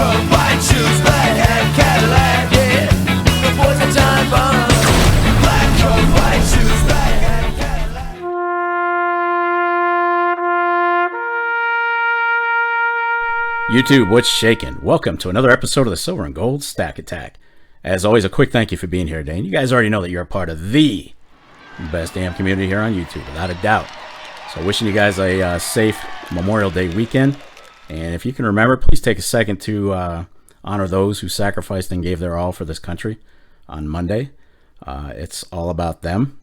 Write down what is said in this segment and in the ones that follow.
coat, white shoes, black hat, Cadillac, yeah. The boys are time bombs. Black coat, white shoes, black hat, Cadillac. YouTube, what's shaking? Welcome to another episode of the Silver and Gold Stack Attack. As always, a quick thank you for being here today. And you guys already know that you're a part of the best damn community here on YouTube, without a doubt. So wishing you guys a safe Memorial Day weekend. And if you can remember, please take a second to honor those who sacrificed and gave their all for this country on Monday. It's all about them.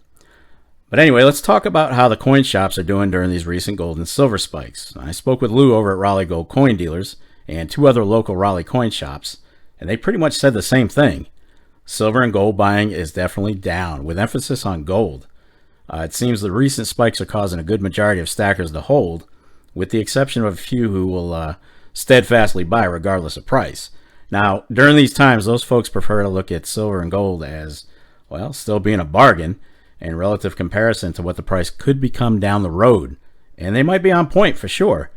But anyway, let's talk about how the coin shops are doing during these recent gold and silver spikes. I spoke with Lou over at Raleigh Gold Coin Dealers and two other local Raleigh coin shops, and they pretty much said the same thing. Silver and gold buying is definitely down, with emphasis on gold. It seems the recent spikes are causing a good majority of stackers to hold, with the exception of a few who will steadfastly buy regardless of price. Now, during these times, those folks prefer to look at silver and gold as, well, still being a bargain in relative comparison to what the price could become down the road. And they might be on point for sure.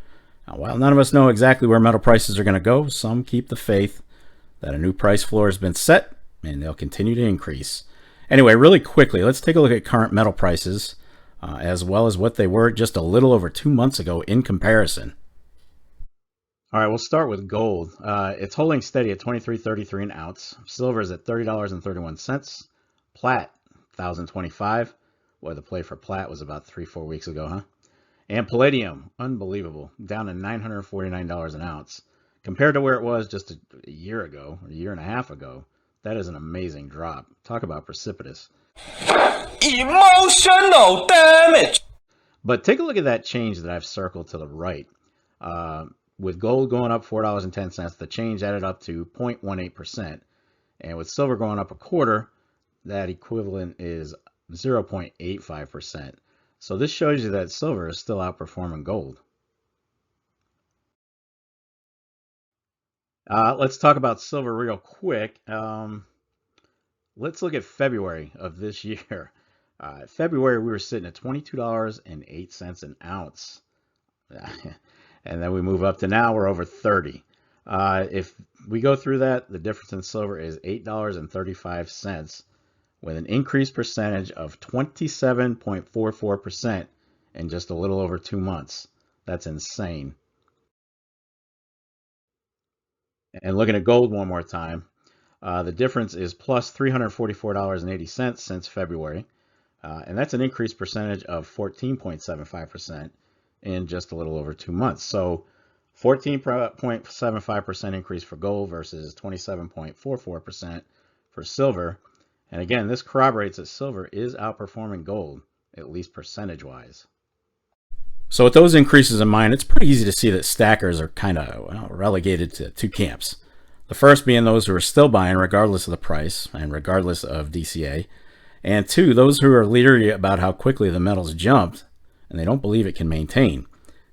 Now, while none of us know exactly where metal prices are going to go, some keep the faith that a new price floor has been set and they'll continue to increase. Anyway, really quickly, let's take a look at current metal prices as well as what they were just a little over 2 months ago in comparison. All right, we'll start with gold. It's holding steady at $23.33 an ounce. Silver is at $30.31. Plat, $1,025. Boy, the play for plat was about 3-4 weeks ago, huh? And palladium, unbelievable, down to $949 an ounce. Compared to where it was just a year ago, a year and a half ago, that is an amazing drop. Talk about precipitous. Emotional damage. But take a look at that change that I've circled to the right. With gold going up $4.10, the change added up to 0.18%. And with silver going up a quarter, that equivalent is 0.85%. So this shows you that silver is still outperforming gold. Let's talk about silver real quick. Let's look at February of this year. February, we were sitting at $22.08 an ounce. And then we move up to now, we're over 30. If we go through that, the difference in silver is $8.35 with an increased percentage of 27.44% in just a little over 2 months. That's insane. And looking at gold one more time, the difference is plus $344.80 since February. And that's an increased percentage of 14.75% in just a little over 2 months. So 14.75% increase for gold versus 27.44% for silver. And again, this corroborates that silver is outperforming gold, at least percentage-wise. So with those increases in mind, it's pretty easy to see that stackers are kind of relegated to two camps. The first being those who are still buying regardless of the price and regardless of DCA. And two, those who are leery about how quickly the metals jumped and they don't believe it can maintain.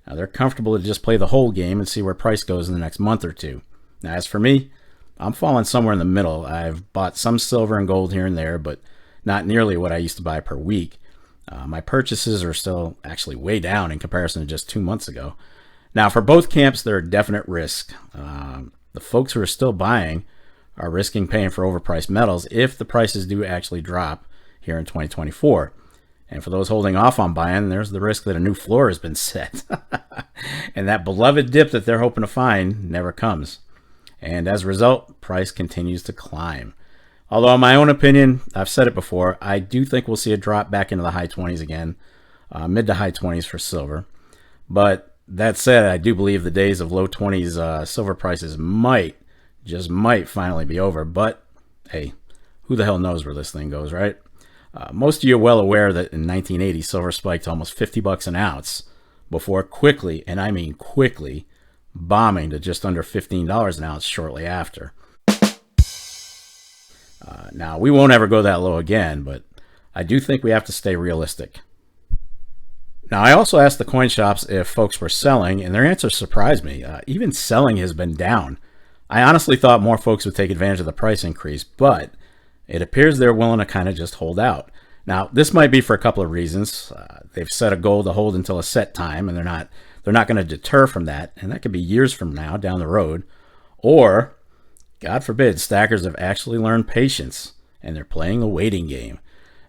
Now, they're comfortable to just play the whole game and see where price goes in the next month or two. Now, as for me, I'm falling somewhere in the middle. I've bought some silver and gold here and there, but not nearly what I used to buy per week. My purchases are still actually way down in comparison to just 2 months ago. Now, for both camps, there are definite risks. The folks who are still buying are risking paying for overpriced metals if the prices do actually drop here in 2024. And for those holding off on buying, there's the risk that a new floor has been set. And that beloved dip that they're hoping to find never comes. And as a result, price continues to climb. Although in my own opinion, I've said it before, I do think we'll see a drop back into the high 20s again, mid to high 20s for silver. But that said, I do believe the days of low 20s silver prices might finally be over. But hey, who the hell knows where this thing goes, right? Most of you are well aware that in 1980, silver spiked to almost $50 an ounce before quickly, and I mean quickly, bombing to just under $15 an ounce shortly after. Now, we won't ever go that low again, but I do think we have to stay realistic. Now, I also asked the coin shops if folks were selling, and their answer surprised me. Even selling has been down. I honestly thought more folks would take advantage of the price increase, but it appears they're willing to kind of just hold out. Now, this might be for a couple of reasons. They've set a goal to hold until a set time, and they're not going to deter from that, and that could be years from now down the road. Or, God forbid, stackers have actually learned patience and they're playing the waiting game.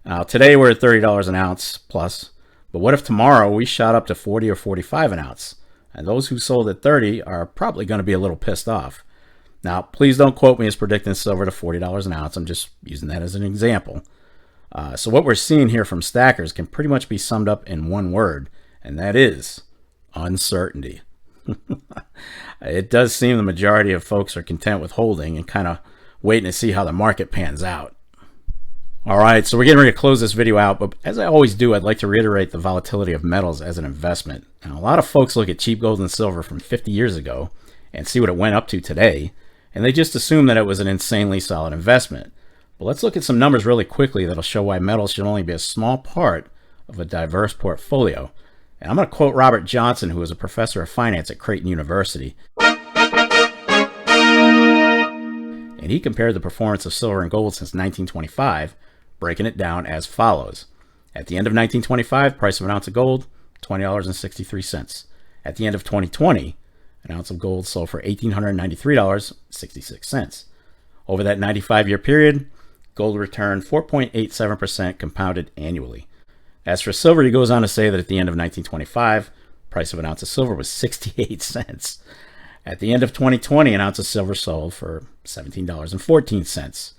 Now, today we're at $30 an ounce plus, but what if tomorrow we shot up to 40 or 45 an ounce? And those who sold at 30 are probably going to be a little pissed off. Now, please don't quote me as predicting silver to $40 an ounce. I'm just using that as an example. So what we're seeing here from stackers can pretty much be summed up in one word, and that is uncertainty. It does seem the majority of folks are content with holding and kind of waiting to see how the market pans out. All right, so we're getting ready to close this video out, but as I always do, I'd like to reiterate the volatility of metals as an investment. Now, a lot of folks look at cheap gold and silver from 50 years ago and see what it went up to today, and they just assume that it was an insanely solid investment. But let's look at some numbers really quickly that'll show why metals should only be a small part of a diverse portfolio. And I'm going to quote Robert Johnson, who is a professor of finance at Creighton University. And he compared the performance of silver and gold since 1925, breaking it down as follows. At the end of 1925, price of an ounce of gold, $20.63. At the end of 2020, an ounce of gold sold for $1,893.66. Over that 95-year period, gold returned 4.87% compounded annually. As for silver, he goes on to say that at the end of 1925, price of an ounce of silver was 68 cents. At the end of 2020, an ounce of silver sold for $17.14.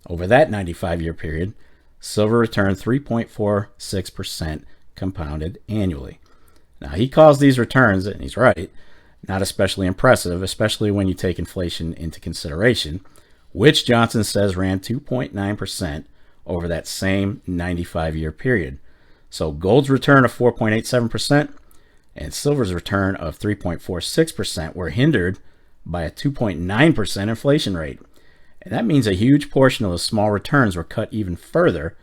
Over that 95-year period, silver returned 3.46% compounded annually. Now, he calls these returns, and he's right, not especially impressive, especially when you take inflation into consideration, which Johnson says ran 2.9% over that same 95-year period. So gold's return of 4.87% and silver's return of 3.46% were hindered by a 2.9% inflation rate. And that means a huge portion of the small returns were cut even further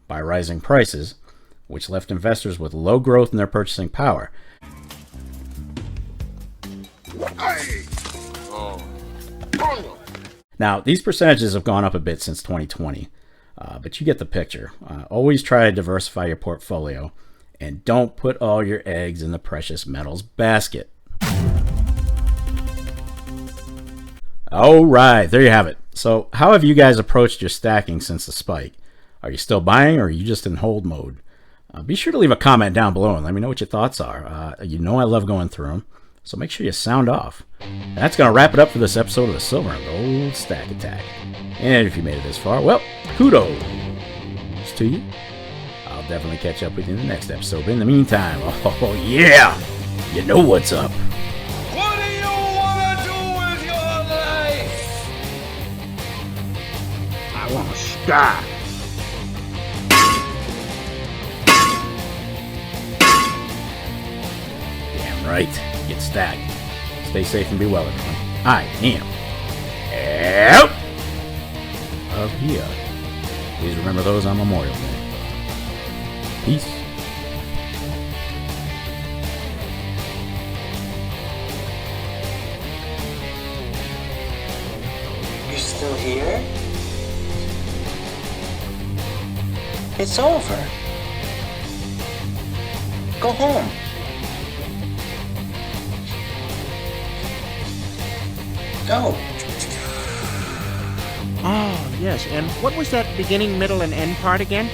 by rising prices, which left investors with low growth in their purchasing power. Now, these percentages have gone up a bit since 2020, but you get the picture. Always try to diversify your portfolio, and don't put all your eggs in the precious metals basket. All right, there you have it. So how have you guys approached your stacking since the spike? Are you still buying, or are you just in hold mode? Be sure to leave a comment down below and let me know what your thoughts are. You know I love going through them, so make sure you sound off. And that's going to wrap it up for this episode of the Silver and Gold Stack Attack. And if you made it this far, well, kudos to you. I'll definitely catch up with you in the next episode. But in the meantime, oh yeah, you know what's up. What do you want to do with your life? I want to stack. Damn right, get stacked. Stay safe and be well, everyone. I am out of here. Please remember those on Memorial Day. Peace. You're still here? It's over. Go home. Go. Oh, yes. And what was that beginning, middle, and end part again?